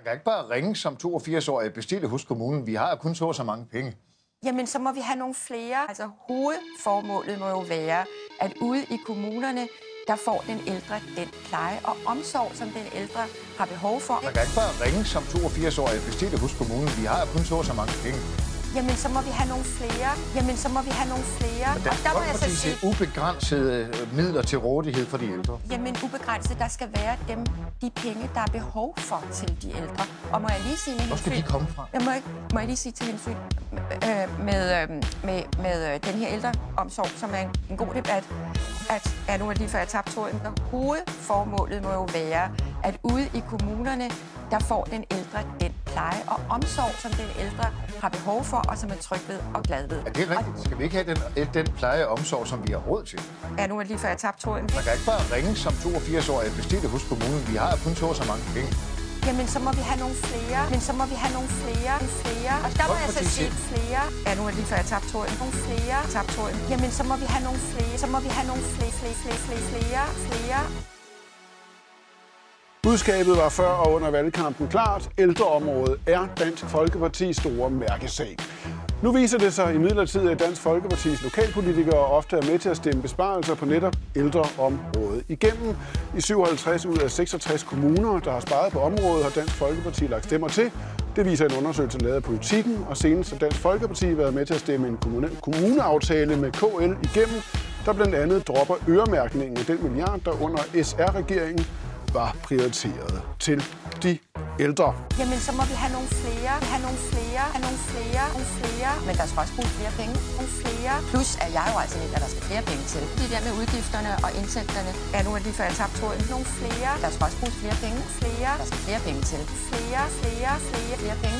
Man kan ikke bare ringe som 82-årig og bestille hos kommunen. Vi har kun så mange penge. Jamen, så må vi have nogle flere. Altså, hovedformålet må jo være, at ude i kommunerne, der får den ældre den pleje og omsorg, som den ældre har behov for. Man kan ikke bare ringe som 82-årig og bestille hos kommunen. Vi har kun så mange penge. Jamen, så må vi have nogle flere. Jamen, så må vi have nogle flere. Og der må jeg så sige ubegrænsede midler til rådighed for de ældre. Jamen, ubegrænset, der skal være de penge, der er behov for til de ældre. Og må jeg lige sige Hvor skal de komme fra? Må jeg lige sige til hensyn med den her ældreomsorg, som er en god debat, at nu er lige før jeg tabte tråden. Hovedformålet må jo være, at ude i kommunerne, der får den ældre den pleje og omsorg, som den ældre har behov for, og som er tryg ved og glad ved. Er det rigtigt? Skal vi ikke have den pleje og omsorg, som vi har råd til? Ja, nu er lige før jeg tabte tråden. Man kan ikke bare ringe som 82-årig og bestille hos kommunen. Vi har kun så mange penge. Jamen, så må vi have nogle flere. Men så må vi have nogle flere. Og der må jeg så sige flere. Ja, nu er lige før jeg tabte tråden. Nogle flere. Tabte tråden. Jamen, så må vi have nogle flere. Så må vi have nogle flere. Budskabet var før og under valgkampen klart. Ældreområdet er Dansk Folkepartis store mærkesag. Nu viser det sig imidlertid, at Dansk Folkepartis lokalpolitikere ofte er med til at stemme besparelser på netop ældreområdet igennem. I 57 ud af 66 kommuner, der har sparet på området, har Dansk Folkeparti lagt stemmer til. Det viser en undersøgelse lavet af Politikken, og senest har Dansk Folkeparti været med til at stemme en kommuneaftale med KL igennem, der blandt andet dropper øremærkningen af den milliard, der under SR-regeringen var prioriteret til de ældre. Jamen, så må vi have nogle flere. Men der skal også bruge flere penge. Nogle flere. Plus er jeg jo altså ikke, at der skal flere penge til. Det der med udgifterne og indtægterne. Ja, nu er lige før jeg tabte tråden. Nogle flere. Der skal også bruge flere penge. Der skal flere penge til. Flere penge.